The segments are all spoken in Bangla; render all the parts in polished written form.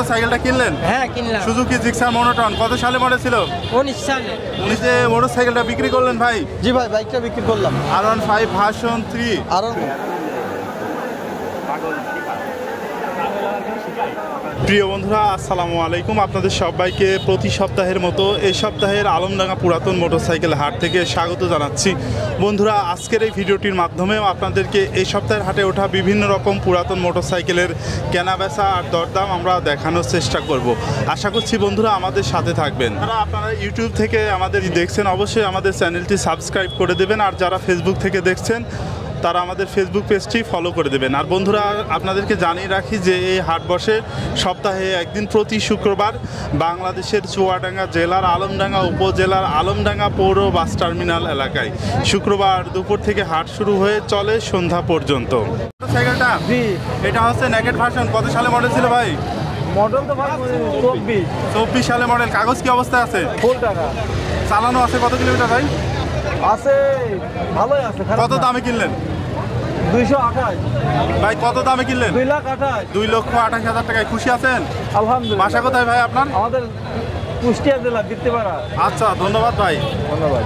মোটরসাইকেলটা কিনলেন? হ্যাঁ কিনলাম। সুজুকি জিক্সার মনোটন কত সালে মডেল ছিল? 19 সালে। 19-এ মোটরসাইকেলটা বিক্রি করলেন ভাই? জি ভাই, বাইকটা বিক্রি করলাম। R15 version 3। প্রিয় বন্ধুরা, আসসালামু আলাইকুম। আপনাদের সবাইকে প্রতি সপ্তাহের মতো এই সপ্তাহের আলমডাঙ্গা পুরাতন মোটরসাইকেল হাট থেকে স্বাগত জানাচ্ছি। বন্ধুরা, আজকের এই ভিডিওটির মাধ্যমেও আপনাদেরকে এই সপ্তাহের হাটে ওঠা বিভিন্ন রকম পুরাতন মোটরসাইকেলের কেনাবেচা আর দরদাম আমরা দেখানোর চেষ্টা করব। আশা করছি বন্ধুরা আমাদের সাথে থাকবেন। আপনারা ইউটিউব থেকে আমাদের দেখছেন, অবশ্যই আমাদের চ্যানেলটি সাবস্ক্রাইব করে দেবেন, আর যারা ফেসবুক থেকে দেখছেন তারা আমাদের ফেসবুক পেজটি ফলো করে দেবেন। আর বন্ধুরা, আপনাদেরকে জানিয়ে রাখি যে এই হাট বসে সপ্তাহে একদিন প্রতি শুক্রবার বাংলাদেশের চুয়াডাঙ্গা জেলার আলমডাঙ্গা উপজেলার আলমডাঙ্গা পৌর বাস টার্মিনাল এলাকায়। শুক্রবার দুপুর থেকে হাট শুরু হয়ে চলে সন্ধ্যা পর্যন্ত। মোটরসাইকেলটা এটা হচ্ছে নেকেট ভার্সন। কত সালে মডেল ছিল ভাই? মডেল তো ভাই 24 সালে মডেল। কাগজ কি অবস্থায় আছে? ফুল টাকা চালানো আছে কত কিলোমিটার ভাই? আছে, ভালোই আছে। কত দামে কিনলেন? 228 ভাই কত দামে কিনলেন? 2,28,000। 2,28,000 টাকায় খুশি আছেন? আলহামদুলিল্লাহ। বাসা কোথায় ভাই আপনার? আমাদের কুষ্টিয়া জেলা বৃত্তিপাড়া। আচ্ছা, ধন্যবাদ ভাই। ধন্যবাদ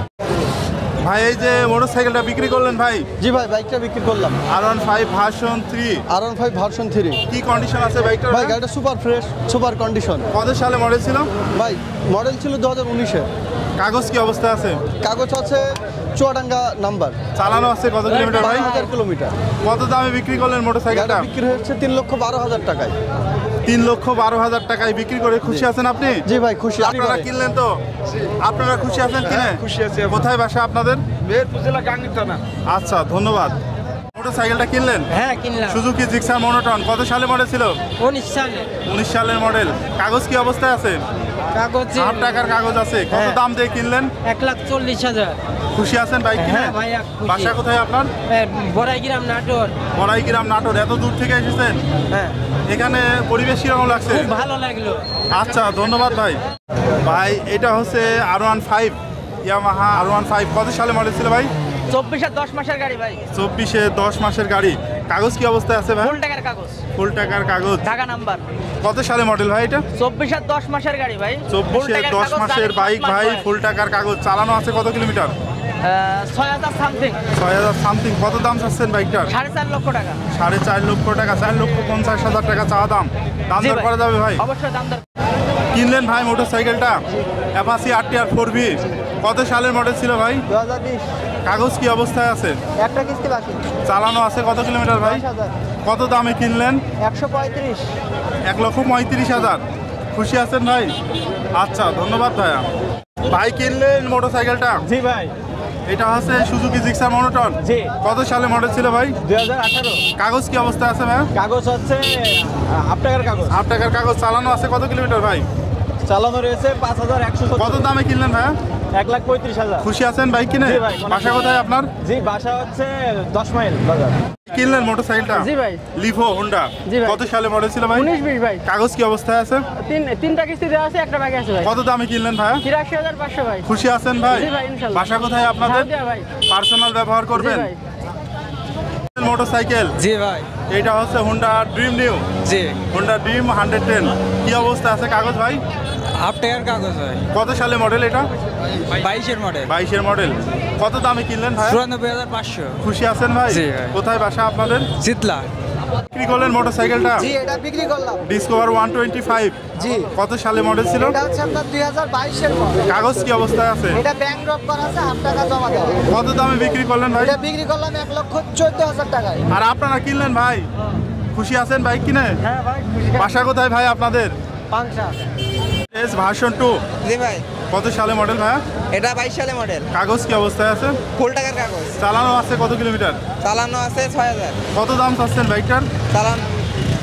ভাই, এই যে মোটরসাইকেলটা বিক্রি করলেন ভাই? জি ভাই, বাইকটা বিক্রি করলাম। R15 version 3। R15 version 3। কি কন্ডিশন আছে বাইকটা? ভাই গাড়িটা সুপার ফ্রেশ, সুপার কন্ডিশন। কত সালে মডেল ছিল ভাই মডেল ছিল 2019-এ। কাগজ কি অবস্থা আছে? কাগজ আছে চুয়াডাঙ্গা নাম্বার। চালানো আছে কত কিলোমিটার ভাই? 12,000 কিলোমিটার। কত দামে বিক্রি করলেন মোটরসাইকেলটা? গাড়ি বিক্রি হচ্ছে 3,12,000 টাকায়। 3,12,000 টাকায় বিক্রি করে খুশি আছেন আপনি? জি ভাই, খুশি। আপনারা কিনলেন তো? আপনারা খুশি আছেন কিনে? খুশি আছি। কোথায় বাসা আপনাদের? মেহেরপুর জেলা গাংনী থানা। আচ্ছা, ধন্যবাদ। মোটরসাইকেলটা কিনলেন? হ্যাঁ কিনলাম। সুজুকি জিক্সার মনোটন কত সালে মডেল ছিল? 19 সালে। 19 সালের মডেল। কাগজ কি অবস্থায় আছে? কাগজ 8 টাকার কাগজ আছে। কত হ্যাঁ। দাম দিয়ে কিনলেন? 1,40,000। খুশি আছেন বাইক কিনে? হ্যাঁ ভাই, খুশি। বাসা কোথায় আপনার? বড়াইগ্রাম নাটোর। বড়াইগ্রাম নাটোর। এত দূর থেকে এসেছেন? হ্যাঁ, এখানে পরিবেশ কিরকম লাগছে? খুব ভালো লাগলো। আচ্ছা, ধন্যবাদ ভাই। ভাই, এটা হচ্ছে R15 ইয়ামাহা R15। কত সালে মডেল ছিল ভাই? 24 10 মাসের গাড়ি ভাই। 24-এ 10 মাসের গাড়ি। কাগজ কি অবস্থায় আছে ভাই? ফুল টাকার কাগজ। ফুল টাকার কাগজ। ঢাকা নাম্বার। কত সালে মডেল ভাই এটা? 24 10 মাসের গাড়ি ভাই। 24-এ 10 মাসের বাইক ভাই, ফুল টাকার কাগজ। চালানো আছে কত কিলোমিটার? 6,000 সামথিং। 6,000 সামথিং। কত দাম চাচ্ছেন বাইকটার? 4.5 লক্ষ টাকা। 4.5 লক্ষ টাকা। 4,50,000 টাকা চাওয়া দাম। দাম জি দর ভাই। করা যাবে ভাই? অবশ্যই দাম দর। কিনলেন ভাই মোটরসাইকেলটা? Apache RTR 4V। কত সালের মডেল ছিল ভাই? 2020। কাগজ কি অবস্থায় আছে? একটা কিস্তি বাকি। চালানো আছে কত কিলোমিটার ভাই? 10,000। কত দামে কিনলেন? 135। 1,35,000। খুশি আছেন ভাই? আচ্ছা, ধন্যবাদ ভাইয়া। ভাই, কিনলেন মোটরসাইকেলটা? জি ভাই। এটা হচ্ছে সুজুকি জিক্সার মনোটন। জি। কত সালে মডেল ছিল ভাই? 2018। কাগজ কি অবস্থায় আছে ভাই? কাগজ হচ্ছে 8 টাকার কাগজ। 8 টাকার কাগজ। চালানো আছে কত কিলোমিটার ভাই? চালানো রয়েছে 5,170। কত দামে কিনলেন ভাইয়া? 1,35,000। খুশি আছেন বাইক কিনে? জি ভাই। বাসা কোথায় আপনার? জি, বাসা হচ্ছে 10 মাইল বাজার। কিনলেন মোটরসাইকেলটা? জি ভাই। Livo Honda. জি ভাই। কত সালে মডেল ছিল ভাই? 19-20 ভাই। কাগজ কি অবস্থায় আছে? তিনটা কিস্তি দেওয়া আছে, একটা বাকি আছে ভাই। কত দামে কিনলেন ভাইয়া? 83,500 ভাই। খুশি আছেন ভাই? জি ভাই, ইনশাআল্লাহ। বাসা কোথায় আপনাদের? সাউদিয়া ভাই। পার্সোনাল ব্যবহার জি করবেন? ভাই। মোটরসাইকেল জি ভাই। এটা হচ্ছে হোন্ডা ড্রিম নিউ। জি। Honda Dream 110। কি অবস্থা আছে কাগজ ভাই? 8 টাকার কাগজ ভাই। কত সালে মডেল এটা? 22-এর মডেল। 22-এর মডেল। কত দামে কিনলেন ভাই? 94,500। খুশি আছেন ভাই? জি ভাই। কোথায় বাসা আপনাদের? শীতলা। বিক্রি করলেন মোটরসাইকেলটা? জি, এটা বিক্রি করলাম। ডিসকভার 125। জি। কত সালে মডেল ছিল? এটা হচ্ছে আপনার 2022-এর মডেল। কাগজ কি অবস্থায় আছে? এটা ব্যাংক ড্রপ করা আছে, 8 টাকা জমা দেওয়া। কত দামে বিক্রি করলেন ভাই? এটা বিক্রি করলাম 1,14,000 টাকায়। আর আপনারা কিনলেন ভাই? খুশি আছেন বাইক কিনে? হ্যাঁ ভাই, খুশি। বাসা কোথায় ভাই আপনাদের? পাংশা। S version 2। জি ভাই। কত সালে মডেল ভাইয়া? এটা 22 সালে মডেল। কাগজ কি অবস্থায় আছে? ফুল টাকার কাগজ। চালানো আছে কত কিলোমিটার? চালানো আছে 6,000। কত দাম চাচ্ছেন বাইকটার? চালান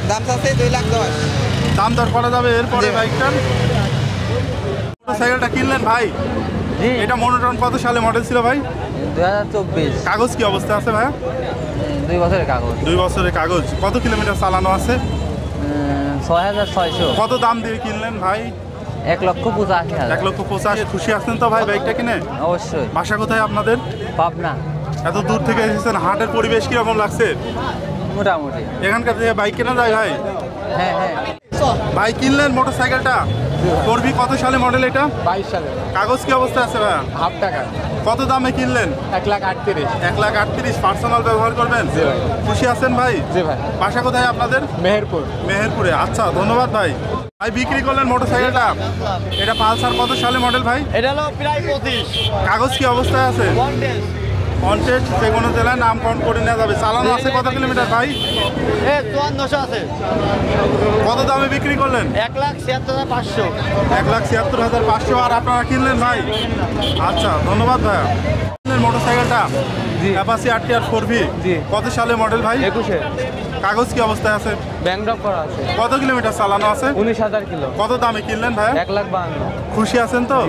দাম চাচ্ছে 2,10,000। দাম দর করা যাবে এরপরে জি। বাইকটার? মোটরসাইকেলটা কিনলেন ভাই? জি। এটা মনোটন কত সালে মডেল ছিল ভাই? 2024। কাগজ কি অবস্থা আছে ভাইয়া? 2 বছরের কাগজ। 2 বছরের কাগজ। কত কিলোমিটার চালানো আছে? 6,600। কত দাম দিয়ে কিনলেন ভাই? 1,85,000। 1,85,000। খুশি আছেন তো ভাই বাইকটা কিনে? অবশ্যই। বাসা কোথায় আপনাদের? পাবনা। এত দূর থেকে এসেছেন, হাটের পরিবেশ কিরকম লাগছে? মোটামুটি। এখানকার থেকে বাইক কেনা যায় ভাই? হ্যাঁ হ্যাঁ। ভাই কিনলেন মোটরসাইকেলটা করবি কত সালে মডেল এটা? 22 সালে কাগজ কি অবস্থা আছে ভাই? হাফ টাকা কত দামে কিনলেন? 1,38,000। 1,38,000 পার্সোনাল ব্যবহার করবেন? জি ভাই। খুশি আছেন ভাই? জি ভাই। বাসা কোথায় আপনাদের? মেহেরপুর। মেহেরপুরে। আচ্ছা ধন্যবাদ ভাই। ভাই বিক্রি করলেন মোটরসাইকেলটা, এটা পালসার কত সালে মডেল ভাই? এটা হলো প্রায় 25 কাগজ কি অবস্থায় আছে? কন্টেস্ট যে কোনো জেলায় নাম কাউন্ট করে নেওয়া যাবে। চালানো আছে কত কিলোমিটার ভাই? 5400 আছে। কত দামে বিক্রি করলেন? 1,76,500। 1,76,500। আর আপনারা কিনলেন ভাই? আচ্ছা ধন্যবাদ ভাইয়া। কিনলেন মোটরসাইকেলটা জি। অ্যাপাচি RTR 4V জি। কত সালে মডেল ভাই? 21-এ কাগজ কি অবস্থায় আছে? ব্যাংক ড্রপ করা আছে। কত কিলোমিটার চালানো আছে? 19,000 কিলো। কত দামে কিনলেন ভাই? 1,52,000। খুশি আছেন তো?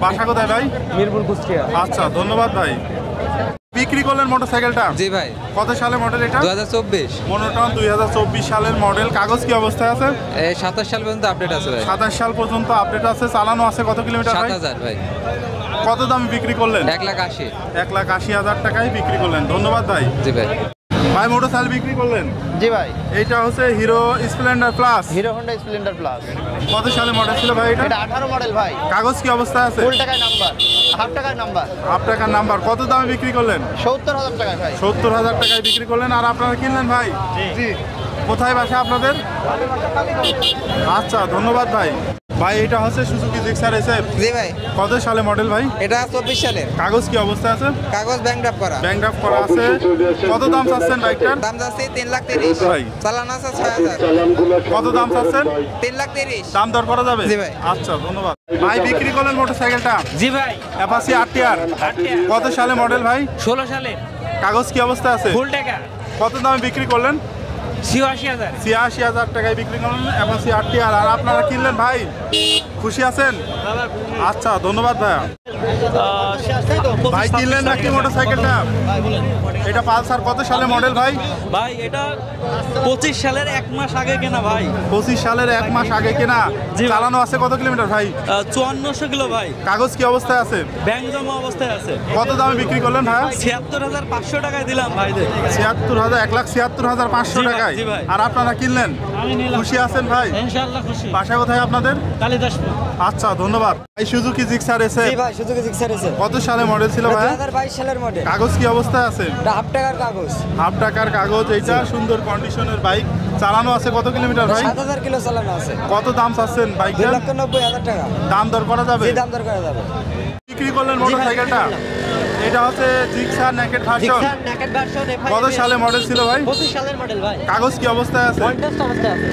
বাসা কোথায় ভাই? মিরপুর কুষ্টিয়া। আচ্ছা ধন্যবাদ ভাই। বিক্রি করলেন মোটরসাইকেলটা, জি ভাই কত সালে মডেল এটা? 2024 মনোটন 2024 সালের মডেল। কাগজ কি অবস্থায় আছে? 27 সাল পর্যন্ত আপডেট আছে ভাই 27 সাল পর্যন্ত আপডেট আছে। চালানো আছে কত কিলোমিটার ভাই? 7,000 ভাই কত দামে বিক্রি করলেন? 1,80,000 1,80,000 টাকায় বিক্রি করলেন। ধন্যবাদ ভাই। জি ভাই ভাই মোটরসাইকেল বিক্রি করলেন, জি ভাই। এইটা হচ্ছে hero Splendor plus. Hero Honda Splendor plus. কত সালে মডেল ছিল ভাই এটা? এটা 18 মডেল ভাই। কাগজ কি অবস্থায় আছে? ফুল টাকায় নাম্বার, হাফ টাকার নাম্বার। হাফ টাকার নাম্বার। কত দামে বিক্রি করলেন? 70,000 টাকায় ভাই। 70,000 টাকায় বিক্রি করলেন। আর আপনারা কিনলেন ভাই? জি। কোথায় বাসা আপনাদের? আচ্ছা ধন্যবাদ ভাই। ভাই এটা হচ্ছে সুজুকি জিক্সার SF। জি ভাই কত সালে মডেল ভাই? এটা 24 সালের কাগজ কি অবস্থায় আছে? কাগজ ব্যাংক ড্রপ করা ব্যাংক ড্রাফট করা আছে। কত দাম চাচ্ছেন বাইকটার? দাম যাচ্ছে 3,30,000 ভাই চালানো আছে 6,000 কত দাম চাচ্ছেন? 3,30,000 দাম দর করা যাবে? জি ভাই। আচ্ছা ধন্যবাদ ভাই। বিক্রি করলেন মোটরসাইকেলটা জি ভাই অ্যাপাচি RTR কত সালে মডেল ভাই? 16 সালে কাগজ কি অবস্থা আছে? ফুল টাকা কত দামে বিক্রি করলেন? 86,000। 86,000 টাকায় বিক্রি করলেন অ্যাপাচি RTR। আর আপনারা কিনলেন ভাই? খুশি আছেন? আচ্ছা ধন্যবাদ ভাইয়া। ভাই কিনলেন নাকি মোটরসাইকেলটা? এটা পালসার কত সালে মডেল ভাই? ভাই এটা 25 সালের 1 মাস আগে কেনা ভাই। 25 সালের 1 মাস আগে কেনা। জি ভাই। চালানো আছে কত কিলোমিটার ভাই? 5400 কিলো ভাই। কাগজ কি অবস্থায় আছে? ব্যাংক জমা অবস্থায় আছে। কত দামে বিক্রি করলেন ভাই? 76,500 টাকায় দিলাম ভাইদের। 76,000 1,76,500 জি ভাই, টাকায়। জি ভাই। আর আপনারা কিনলেন? আমি নিলাম। খুশি আছেন ভাই? ইনশাআল্লাহ খুশি। বাসা কোথায় আপনাদের? কালিদাসপুর। আচ্ছা ধন্যবাদ ভাই। সুজুকি জিক্সার SF জি ভাই, সুজুকি জিক্সার আছে। কত সালে মডেল ছিল ভাই? 2022 সালের মডেল। কাগজ কি অবস্থায় আছে? এটা হাফ টাকার কাগজ। হাফ টাকার কাগজ। এইটা সুন্দর কন্ডিশনের বাইক। চালানো আছে কত কিলোমিটার ভাই? 7,000 কিলো চালানো আছে। কত দাম চাচ্ছেন বাইকটার? 2,90,000 টাকা। দাম দর করা যাবে? জি, দাম দর করা যাবে। বিক্রি করলেন মোটরসাইকেলটা, এটা হচ্ছে Gixxer naked version. Naked version কত সালে মডেল ছিল ভাই? 25 সালের মডেল ভাই। কাগজ কি অবস্থায় আছে? কন্টেস্ট অবস্থায় আছে।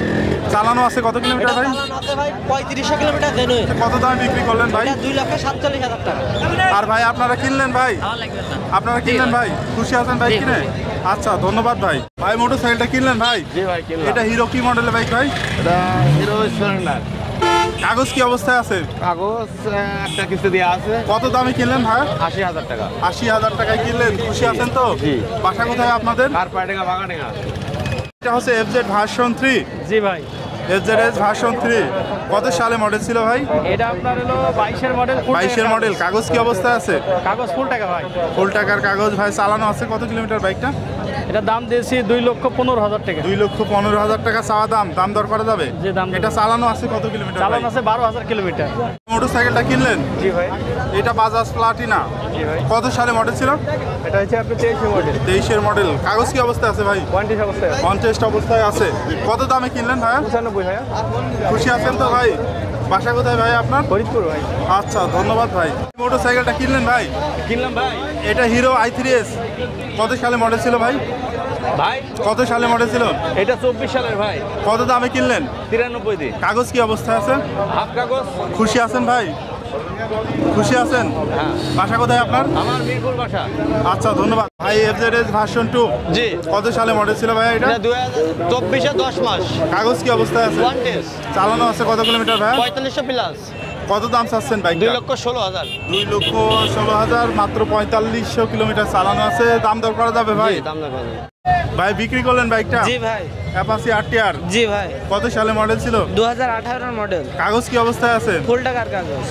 চালানো আছে কত কিলোমিটার ভাই? চালানো আছে ভাই 3500 কিলোমিটার জেনুইন। কত দামে বিক্রি করলেন ভাই? এটা 2,47,000 টাকা। আর ভাই আপনারা কিনলেন ভাই? আপনারা কিনলেন ভাই? খুশি আছেন ভাই কিনে? আচ্ছা ধন্যবাদ ভাই। ভাই মোটরসাইকেলটা কিনলেন ভাই? জি ভাই কিনলাম। এটা হিরো কি মডেলের বাইক ভাই? এটা হিরো স্প্লেন্ডার। কাগজ কি অবস্থায় আছে? কাগজ একটা কিছু দেওয়া আছে। কত দামে কিনলেন ভাই? 80,000 টাকা। 80,000 টাকায় কিনলেন। খুশি আছেন তো? জি। বাসা কোথায় আপনাদের? কারপাটেঙ্গা বাগানেঙ্গা। এটা হচ্ছে FZ ভার্সন 3। জি ভাই FZS ভার্সন 3 কত সালে মডেল ছিল ভাই? এটা আপনার হলো 22 এর মডেল। 22 মডেল। কাগজ কি অবস্থায় আছে? কাগজ ফুল টাকা ভাই। ফুল টাকার কাগজ ভাই। চালানো আছে কত কিলোমিটার বাইকটা? এটা দাম দিয়েছি 2,15,000 টাকা। 2,15,000 টাকা চাওয়া দাম। দাম দর করা যাবে? জি, দাম দর। এটা চালানো আছে কত কিলোমিটার ভাই? চালান আছে 12,000 কিলোমিটার। মোটরসাইকেলটা কিনলেন? জি ভাই। এটা বাজাজ প্লাটিনা। জি ভাই। কত সালে মডেল ছিল? এটা হচ্ছে আপনার 23 মডেল। 23 মডেল। কাগজ কি অবস্থায় আছে ভাই? 20 অবস্থায় আছে। 50 অবস্থায় আছে। কত দামে কিনলেন ভাই? 95 ভাই। খুশি আছেন তো ভাই? বাসা কোথায় ভাই আপনার? ফরিদপুর ভাই। আচ্ছা ধন্যবাদ ভাই। মোটরসাইকেলটা কিনলেন ভাই? কিনলাম ভাই। এটা হিরো i3s কত সালে মডেল ছিল ভাই? ভাই কত সালে মডেল ছিল? এটা 24 সালের ভাই। কত দামে কিনলেন? 93 দিয়ে। কাগজ কি অবস্থায় আছে? হাফ কাগজ। খুশি আছেন ভাই? খুশি আছেন? হ্যাঁ। বাসা কোথায় আপনার? আমার মিরপুর বাসা। আচ্ছা ধন্যবাদ ভাই। FZS ভার্সন 2 জি। কত সালে মডেল ছিল ভাই এটা? 2024 10 মাস। কাগজ কি অবস্থায় আছে? কন্টেস্ট চালানো আছে কত কিলোমিটার ভাই? 4500 প্লাস। কত দাম চাচ্ছেন বাইক? 2,16,000। 2,16,000 মাত্র 4500 কিলোমিটার চালানো আছে। দাম দর করা যাবে ভাই? দাম দর করা। ভাই বিক্রি করলেন বাইকটা? জি ভাই। অ্যাপাচি RTR জি ভাই। কত সালে মডেল ছিল? 2018 মডেল। কাগজ কি অবস্থায় আছে? ফুল টাকার কাগজ।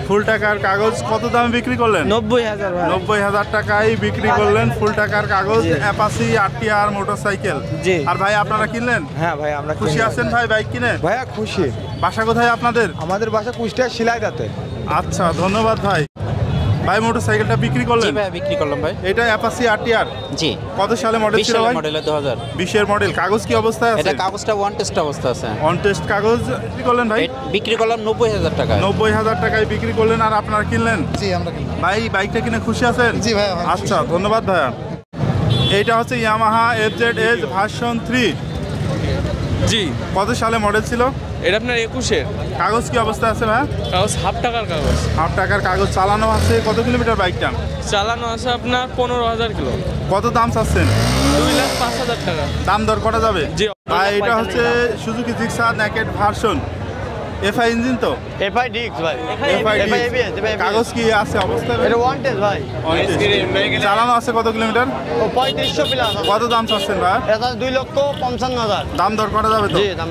ফুল টাকার কাগজ কত দামে বিক্রি করলেন? 90,000 ভাই। 90,000 টাকায় বিক্রি করলেন ফুল টাকার কাগজ জি। Apache RTR motorcycle. জি। আর ভাই আপনারা কিনলেন? হ্যাঁ ভাই আমরা খুশি আছেন ভাই বাইক কিনে? ভাইয়া খুশি। বাসা কোথায় আপনাদের? আমাদের বাসা কুষ্টিয়া শিলাইদাতে। আচ্ছা ধন্যবাদ ভাই। ভাই মোটরসাইকেলটা বিক্রি করলেন? ভাই বিক্রি করলাম ভাই। এটা অ্যাপাসি আরটিআর জি। কত সালে মডেল 20 ছিল ভাই? সালের মডেলের 2000। 20 এর মডেল। কাগজ কি অবস্থায় আছে? এটা কাগজটা ওয়ান টেস্ট অবস্থা আছে। অন টেস্ট কাগজ বিক্রি করলেন ভাই? বিক্রি করলাম 90,000 টাকায়। 90,000 টাকায় বিক্রি করলেন। আর আপনারা কিনলেন? জি আমরা কিনলাম। ভাই বাইকটা কিনে খুশি আছেন? জি ভাইয়া, খুশি। আচ্ছা ধন্যবাদ ভাইয়া। এইটা হচ্ছে ইয়ামাহা FZS ভার্সন 3। জি, কত সালে মডেল ছিল? এটা আপনার 21-এর কাগজ কি অবস্থায় আছে ভাইয়া? কাগজ, হাফ টাকার কাগজ। হাফ টাকার কাগজ। চালানো আছে কত কিলোমিটার বাইকটা? চালানো আছে আপনার 15,000 কিলো। কত দাম চাচ্ছেন? 2,05,000 টাকা। দাম দর করা যাবে? জি। ভাই এটা হচ্ছে Suzuki Gixxer naked version. FI engine তো? এফআই ডিক্স ভাই। এফআই ABS, কাগজ কি আছে অবস্থায় ভাই? এটা ওয়ান টেস্ট ভাই। চালানো আছে কত কিলোমিটার? ও 3500 প্লাস। কত দাম চাচ্ছেন ভাই? এটা 2,55,000। দাম দর করা যাবে তো? জি দাম